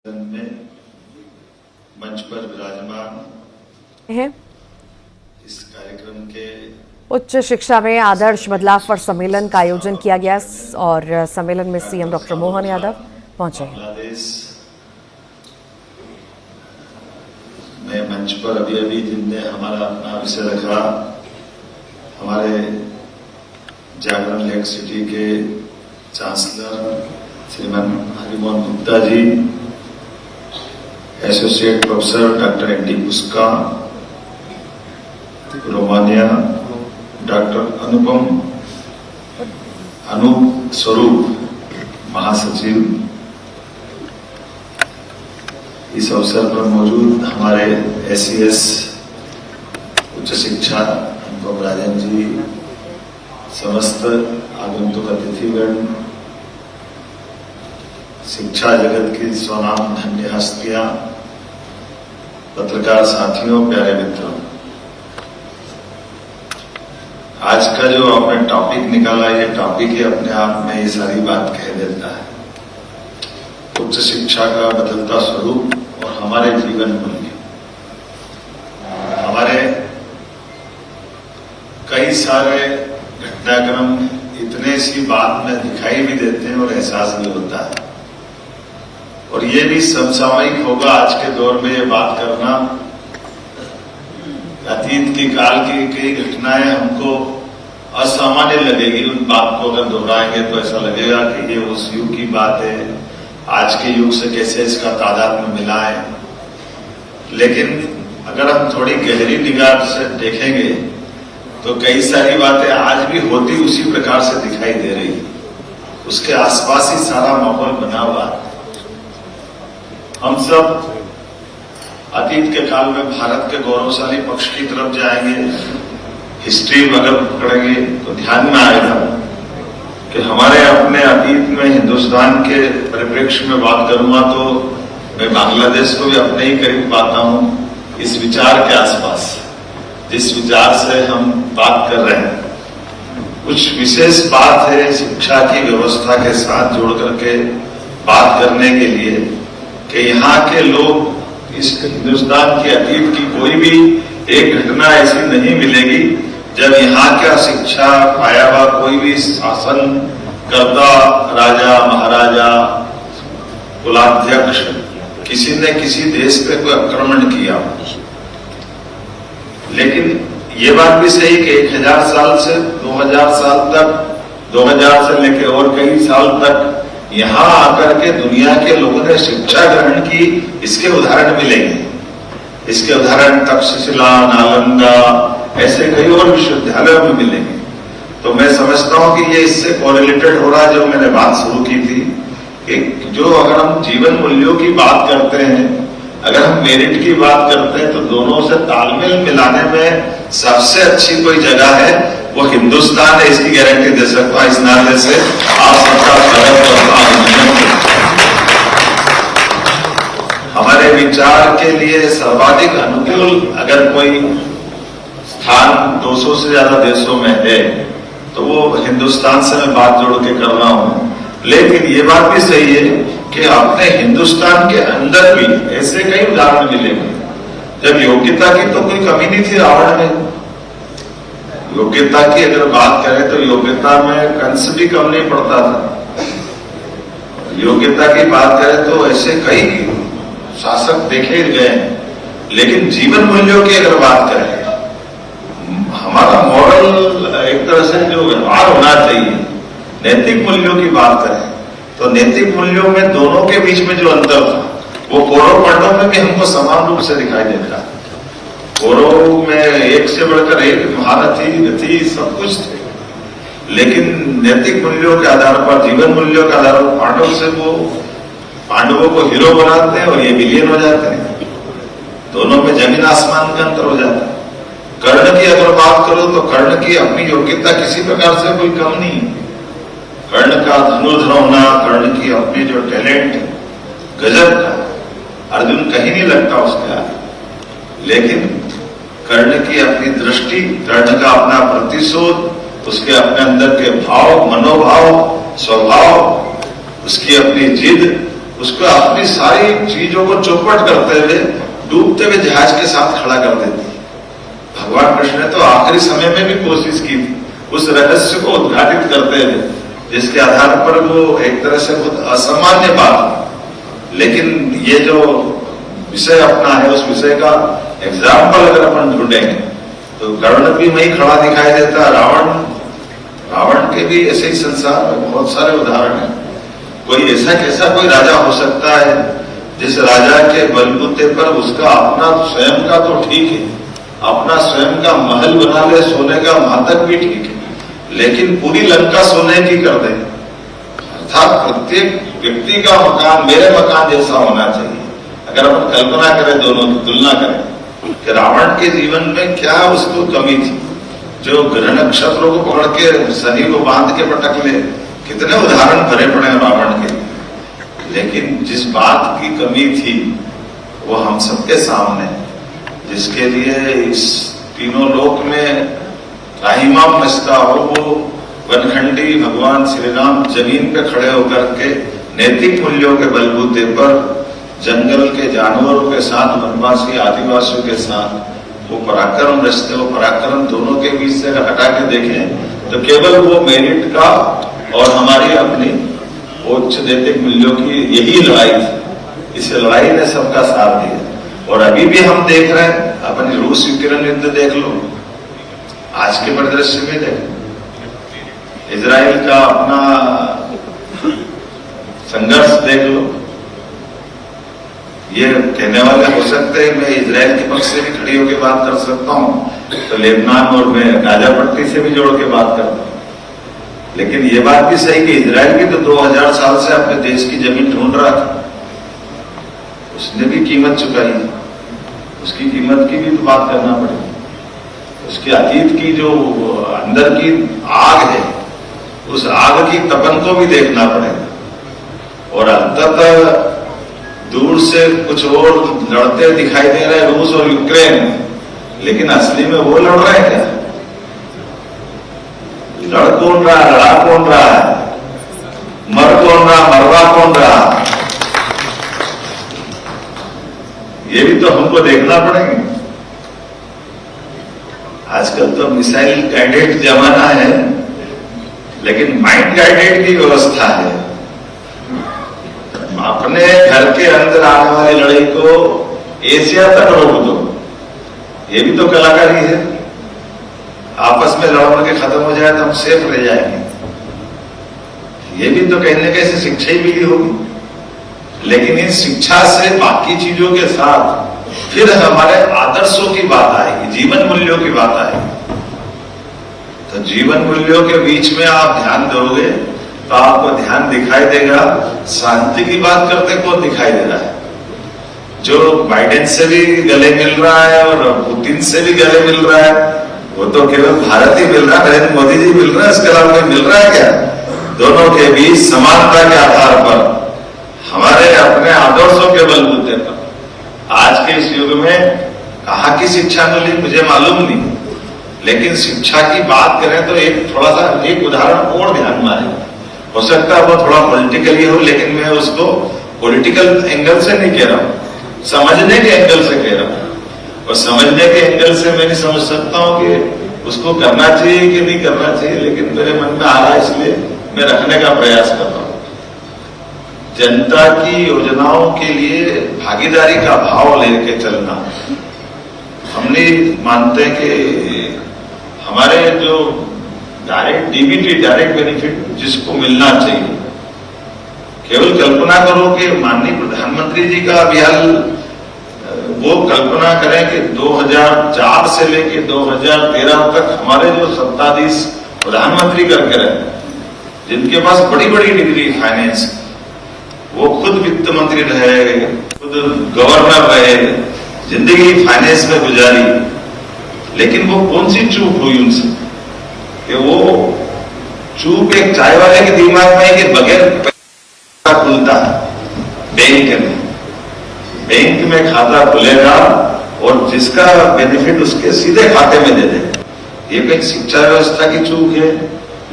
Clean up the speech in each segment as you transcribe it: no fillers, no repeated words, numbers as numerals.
में मंच पर विराजमान है। इस कार्यक्रम के उच्च शिक्षा में आदर्श बदलाव पर सम्मेलन का आयोजन किया गया और सम्मेलन में सीएम डॉक्टर मोहन यादव पहुंचे। बांग्लादेश में मंच पर अभी जिनने हमारा अपना विषय रखा, हमारे जागरण लेक सिटी के चांसलर श्रीमान Harimohan Gupta ji, associate professor doctor N D पुस्का, रोमानिया डॉक्टर अनूप स्वरूप महासचिव, इस अवसर पर मौजूद हमारे एससीएस उच्च शिक्षा अनुपम राजन जी, समस्त आगंतुक अतिथिगण, शिक्षा जगत की स्वनाम धन्य हस्तियां, पत्रकार साथियों, प्यारे मित्रों, आज का जो आपने टॉपिक निकाला, ये टॉपिक ही अपने आप में ये सारी बात कह देता है। उच्च शिक्षा का बदलता स्वरूप और हमारे जीवन मूल्य। हमारे कई सारे घटनाक्रम इतने सी बात में दिखाई भी देते हैं और एहसास भी होता है, और ये भी समसामयिक होगा आज के दौर में ये बात करना। अतीत की काल की कई घटनाएं हमको असामान्य लगेगी, उन बात को अगर दोहराएंगे तो ऐसा लगेगा कि ये उस युग की बात है, आज के युग से कैसे इसका तादाद में मिलाएं। लेकिन अगर हम थोड़ी गहरी निगाह से देखेंगे तो कई सारी बातें आज भी होती उसी प्रकार से दिखाई दे रही, उसके आसपास ही सारा माहौल बना हुआ है। हम सब अतीत के काल में भारत के गौरवशाली पक्ष की तरफ जाएंगे, हिस्ट्री अगर पकड़ेंगे तो ध्यान में आएगा कि हमारे अपने अतीत में हिंदुस्तान के परिप्रेक्ष्य में बात करूंगा तो मैं बांग्लादेश को भी अपने ही करीब पाता हूं, इस विचार के आसपास जिस विचार से हम बात कर रहे हैं। कुछ विशेष बात है शिक्षा की व्यवस्था के साथ जोड़ करके बात करने के लिए कि यहाँ के लोग, इस हिंदुस्तान के अतीत की कोई भी एक घटना ऐसी नहीं मिलेगी जब यहाँ का शिक्षा पाया हुआ कोई भी शासन करता, राजा महाराजा कुलाध्यक्ष, किसी ने किसी देश पे कोई आक्रमण किया। लेकिन ये बात भी सही कि 1000 साल से 2000 साल तक, 2000 से लेकर और कई साल तक यहां आकर के दुनिया के लोगों ने शिक्षा ग्रहण की, इसके उदाहरण मिलेंगे। इसके उदाहरण तक्षशिला, नालंदा, ऐसे कई और विश्वविद्यालयों में मिलेंगे। तो मैं समझता हूं कि ये इससे कोरिलेटेड हो रहा है, जो मैंने बात शुरू की थी कि जो अगर हम जीवन मूल्यों की बात करते हैं, अगर हम मेरिट की बात करते हैं, तो दोनों से तालमेल मिलाने में सबसे अच्छी कोई जगह है वो हिंदुस्तान है, इसकी गारंटी दे सकता हूं। इस नाते से आप सबका स्वागत करता हूं। हमारे विचार के लिए सर्वाधिक अनुकूल अगर कोई स्थान 200 से ज्यादा देशों में है तो वो हिंदुस्तान से मैं बात जोड़ के कर रहा हूं। लेकिन ये बात भी सही है कि अपने हिंदुस्तान के अंदर भी ऐसे कई उदाहरण मिलेंगे जब योग्यता की तो कोई कमी नहीं थी रावण में। योग्यता की अगर बात करें तो योग्यता में कंस भी कम नहीं पड़ता था। योग्यता की बात करें तो ऐसे कई शासक देखे गए। लेकिन जीवन मूल्यों की अगर बात करें, हमारा मॉरल एक तरह से जो व्यवहार होना चाहिए, नैतिक मूल्यों की बात करें तो नैतिक मूल्यों में दोनों के बीच में जो अंतर था वो कौरव पांडव में भी हमको समान रूप से दिखाई देता है। कौरव में एक से बढ़कर एक महारथी, गति, सब कुछ थे, लेकिन नैतिक मूल्यों के आधार पर, जीवन मूल्यों के आधार पर पांडव से वो पांडवों को हीरो बनाते हैं और ये विलेन हो जाते हैं। दोनों में जमीन आसमान का अंतर हो जाता है। कर्ण की अगर बात करो तो कर्ण की अपनी योग्यता किसी प्रकार से कोई कम नहीं। कर्ण का धनुर्धर होना, कर्ण की अपनी जो टैलेंट गजब का, अर्जुन कहीं नहीं लगता उसके आगे। लेकिन कर्ण की अपनी दृष्टि, कर्ण का अपना प्रतिशोध, उसके अपने अंदर के भाव, मनोभाव, स्वभाव, उसकी अपनी जिद, उसको अपनी सारी चीजों को चौपट करते हुए डूबते हुए जहाज के साथ खड़ा कर देती है। भगवान कृष्ण ने तो आखिरी समय में भी कोशिश की थी उस रहस्य को उद्घाटित करते हुए, जिसके आधार पर वो एक तरह से बहुत असामान्य बात, लेकिन ये जो विषय अपना है उस विषय का एग्जाम्पल अगर अपन ढूंढेंगे तो कर्ण भी वही खड़ा दिखाई देता है। रावण के भी ऐसे ही संसार में बहुत सारे उदाहरण हैं। कोई ऐसा कैसा कोई राजा हो सकता है जिस राजा के बलबूते पर उसका अपना स्वयं का तो ठीक है, अपना स्वयं का महल बना ले, सोने का मातक भी ठीक है, लेकिन पूरी लंका सोने की कर दे। अर्थात प्रत्येक व्यक्ति का मकान मेरे मकान जैसा होना चाहिए। अगर अपन कल्पना करें, दोनों की तुलना करें कि रावण के जीवन में क्या उसको कमी थी, जो ग्रह नक्षत्रों को पकड़ के शनि को बांध के पटक ले, कितने उदाहरण भरे पड़े रावण के। लेकिन जिस बात की कमी थी वो हम सबके सामने, जिसके लिए इस तीनों लोक में राहिमाम मचता हो, वो वनखंडी भगवान श्री राम जमीन पे खड़े होकर के नैतिक मूल्यों के बलबूते पर जंगल के जानवरों के साथ, वनवासी आदिवासियों के साथ वो पराक्रम रचते, वो पराक्रम दोनों के बीच से हटा के देखें तो केवल वो मेरिट का और हमारी अपनी उच्च नैतिक मूल्यों की यही लड़ाई थी। इस लड़ाई ने सबका साथ दिया और अभी भी हम देख रहे हैं। अपनी रूस यूक्रेन युद्ध देख लो, आज के परिदृश्य में देखो, इजराइल का अपना संघर्ष देख लो। ये कहने वाले हो सकते हैं मैं इजराइल के पक्ष से भी खड़ी होकर बात कर सकता हूं, तो लेबनान और मैं गाजा पट्टी से भी जोड़ के बात करता हूं। लेकिन ये बात भी सही कि इजराइल भी तो 2000 साल से अपने देश की जमीन ढूंढ रहा था, उसने भी कीमत चुकाई, उसकी कीमत की भी तो बात करना पड़ेगी। उसके अतीत की जो अंदर की आग है, उस आग की तपन को भी देखना पड़ेगा। और अंततः दूर से कुछ और लड़ते दिखाई दे रहे हैं रूस और यूक्रेन, लेकिन असली में वो लड़ रहे हैं क्या? लड़ कौन रहा, लड़ा कौन रहा है, मर कौन रहा, मरवा कौन रहा, ये भी तो हमको देखना पड़ेगा। आजकल तो मिसाइल गाइडेड जमाना है, लेकिन माइंड गाइडेड की व्यवस्था है। अपने घर के अंदर आने वाली लड़ाई को एशिया तक रोक दो, ये भी तो कलाकारी है। आपस में लड़ के खत्म हो जाए तो हम सेफ रह जाएंगे, ये भी तो कहने कैसे शिक्षा ही मिली होगी। लेकिन इस शिक्षा से बाकी चीजों के साथ फिर हमारे आदर्शों की बात आएगी, जीवन मूल्यों की बात आएगी। तो जीवन मूल्यों के बीच में आप ध्यान दोगे तो आपको ध्यान दिखाई देगा। शांति की बात करते कौन दिखाई दे रहा है? जो बाइडेन से भी गले मिल रहा है और पुतिन से भी गले मिल रहा है, वो तो केवल भारत ही मिल रहा है, नरेंद्र मोदी जी मिल रहे हैं, इसके अलावा कोई मिल रहा है क्या? दोनों के बीच समानता के आधार पर, हमारे अपने आदर्शों के बलबूते पर आज के इस युग में कहाँ की शिक्षा मिली मुझे मालूम नहीं, लेकिन शिक्षा की बात करें तो एक थोड़ा सा एक उदाहरण और ध्यान में आए। हो सकता है वो थोड़ा पॉलिटिकली हो, लेकिन मैं उसको पॉलिटिकल एंगल से नहीं कह रहा हूं, समझने के एंगल से कह रहा हूं। और समझने के एंगल से मैं नहीं समझ सकता हूं कि उसको करना चाहिए कि नहीं करना चाहिए, लेकिन मेरे मन में आ रहा है इसलिए मैं रखने का प्रयास कर रहा हूं। जनता की योजनाओं के लिए भागीदारी का भाव लेके चलना। हम नहीं मानते कि हमारे जो डायरेक्ट डीबीटी, डायरेक्ट बेनिफिट जिसको मिलना चाहिए, केवल कल्पना करो कि माननीय प्रधानमंत्री जी का अभियान, वो कल्पना करें कि 2004 से लेकर 2013 तक हमारे जो सत्ताधीश प्रधानमंत्री करके रहे, जिनके पास बड़ी बड़ी डिग्री फाइनेंस, वो खुद वित्त मंत्री रहे, खुद गवर्नर रहे, जिंदगी फाइनेंस में गुजारी, लेकिन वो कौन सी चूक हुई उनसे कि वो चूक एक चाय वाले के दिमाग में कि बगैर पैसा खुलता बैंक में खाता खुलेगा और जिसका बेनिफिट उसके सीधे खाते में दे दे। ये कहीं शिक्षा व्यवस्था की चूक है,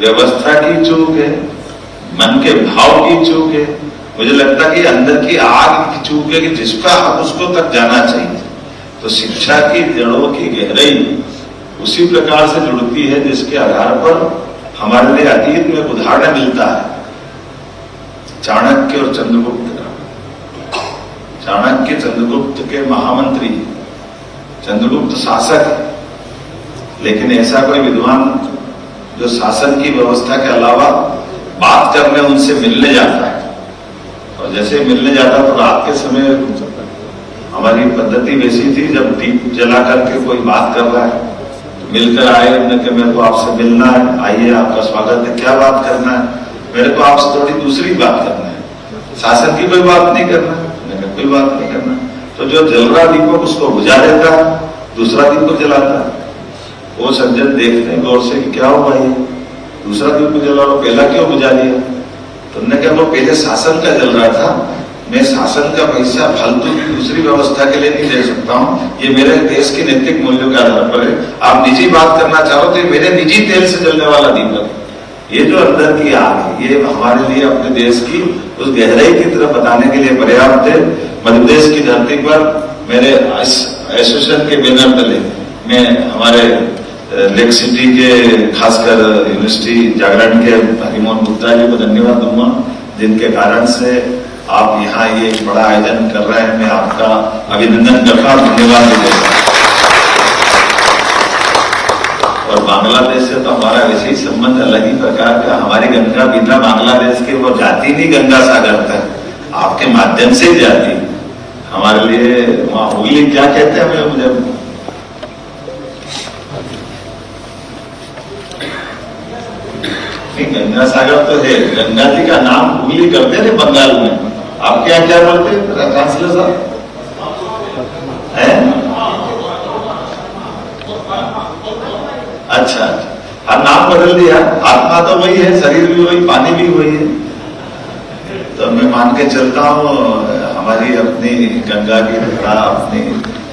व्यवस्था की चूक है, मन के भाव की चूक है, मुझे लगता कि अंदर की आग चूक है कि जिसका हक उसको तक जाना चाहिए। तो शिक्षा की जड़ों की गहराई उसी प्रकार से जुड़ती है जिसके आधार पर हमारे लिए अतीत में उदाहरण मिलता है चाणक्य और चंद्रगुप्त का। चाणक्य चंद्रगुप्त के महामंत्री, चंद्रगुप्त शासक है, लेकिन ऐसा कोई विद्वान जो शासन की व्यवस्था के अलावा बात करने उनसे मिलने जाता है, और जैसे मिलने जाता तो रात के समय हमारी पद्धति वैसी थी, जब दीप जला करके कोई बात कर रहा है मिलकर आए, उन्होंने कहा मेरे को आपसे मिलना है, आइए आपका स्वागत है, क्या बात करना है, मेरे को आपसे थोड़ी दूसरी बात करना है, शासन की कोई बात नहीं करना, मैंने कहा कोई बात नहीं करना। तो जो जल रहा दीपक उसको बुझा देता, दूसरा दीपक जलाता। वो सज्जन देखते हैं गौर से कि क्या हुआ ये दूसरा दीपक जला रहा, पहला क्यों बुझा दिया? तो उन्होंने कहा वो पहले शासन का जल रहा था, मैं शासन का पैसा फालतू की दूसरी व्यवस्था के लिए नहीं दे सकता हूँ, ये मेरे देश के नैतिक मूल्यों के आधार पर है। आप निजी बात करना चाहो तो ये मेरे निजी तेल से जलने वाला दीपक, ये जो अंदर की आग है, ये हमारे लिए अपने देश की उस गहराई की तरफ बताने के लिए पर्याप्त है। मध्य प्रदेश की धरती पर मेरे एसोसिएशन के बैनर तले मैं हमारे लेक सिटी के खासकर यूनिवर्सिटी जागरण के हरिमोहन गुप्ता जी को धन्यवाद दूंगा, जिनके कारण से आप यहाँ ये बड़ा आयोजन कर रहे हैं। मैं आपका अभिनंदन करता हूँ, धन्यवाद देता। और बांग्लादेश से तो हमारा वैसे ही संबंध अलग ही प्रकार का, हमारी गंगा बिना बांग्लादेश के वो जाती नहीं गंगा सागर तक, आपके माध्यम से ही जाती। हमारे लिए वहां हुगली क्या कहते हैं मुझे गंगा सागर तो है, गंगा जी का नाम हुगली करते हैं बंगाल में, आपके यहाँ क्या बोलते हैं ट्रांसलेटर साहब है? अच्छा, हर नाम बदल दिया, आत्मा तो वही है, शरीर भी वही, पानी भी वही है। तो मैं मान के चलता हूँ हमारी अपनी गंगा की अपनी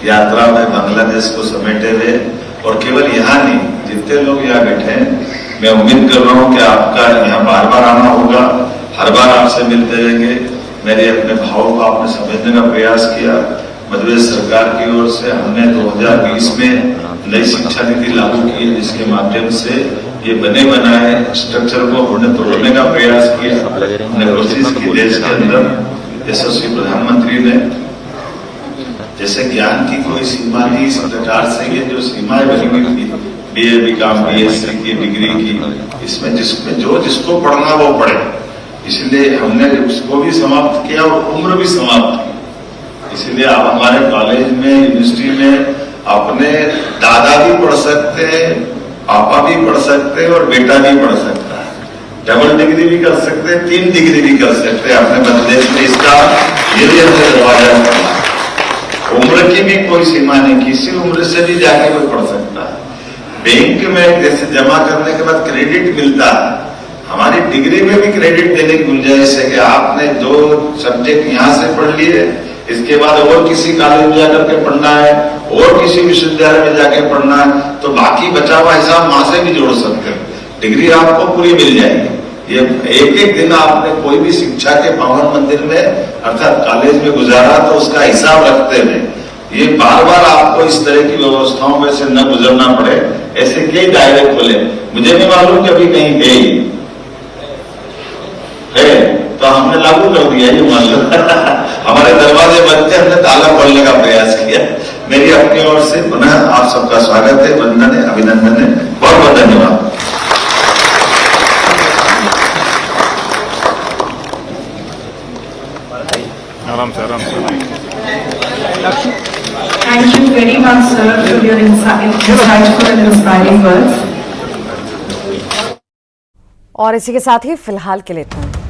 यात्रा में बांग्लादेश को समेटे हुए, और केवल यहाँ नहीं, जितने लोग यहाँ बैठे हैं मैं उम्मीद कर रहा हूँ कि आपका यहाँ बार बार आना होगा, हर बार आपसे मिलते रहेंगे। मेरे अपने भावों को आपने समझने का प्रयास किया। मध्य प्रदेश सरकार की ओर से हमने 2020 में नई शिक्षा नीति लागू की है, जिसके माध्यम से ये बने बनाए स्ट्रक्चर को हमने तोड़ने का प्रयास किया। हमने कोशिश की देश के अंदर यशस्वी प्रधानमंत्री ने, जैसे ज्ञान की कोई सीमा नहीं, इस प्रकार से ये जो सीमाएं बनी हुई थी BA BCom BSc की डिग्री की, इसमें जिसको पढ़ना वो पढ़े, इसलिए हमने उसको भी समाप्त किया और उम्र भी समाप्त की। इसलिए आप हमारे कॉलेज में, यूनिवर्सिटी में अपने दादा भी पढ़ सकते हैं, पापा भी पढ़ सकते हैं और बेटा भी पढ़ सकता है, डबल डिग्री भी कर सकते हैं, 3 डिग्री भी कर सकते हैं अपने मध्य प्रदेश में। इसका ये दरवाजा है, उम्र की भी कोई सीमा नहीं, किसी उम्र से भी जाके कोई पढ़ सकता है। बैंक में जैसे जमा करने के बाद क्रेडिट मिलता है, हमारी डिग्री में भी क्रेडिट देने की गुंजाइश है कि आपने 2 सब्जेक्ट यहाँ से पढ़ लिए, इसके बाद और किसी कॉलेज में जाकर के पढ़ना है और किसी विश्वविद्यालय में जाके पढ़ना है, तो बाकी बचा हुआ हिसाब वहां से भी जोड़ सकते हैं, डिग्री आपको पूरी मिल जाएगी। ये एक दिन आपने कोई भी शिक्षा के पावन मंदिर में अर्थात कॉलेज में गुजारा तो उसका हिसाब रखते हुए ये बार बार आपको इस तरह की व्यवस्थाओं में से न गुजरना पड़े, ऐसे कई दायरे खोले। मुझे नहीं मालूम कि अभी कहीं है तो हमने लागू कर दिया, ये मान लो हमारे दरवाजे बंद थे, हमने ताला खोलने का प्रयास किया। मेरी अपनी ओर से पुनः आप सबका स्वागत है, वंदन है, अभिनंदन है, बहुत बहुत धन्यवाद। Thank you very much, sir, for your insightful and inspiring words. और इसी के साथ ही फिलहाल के लिए इतना।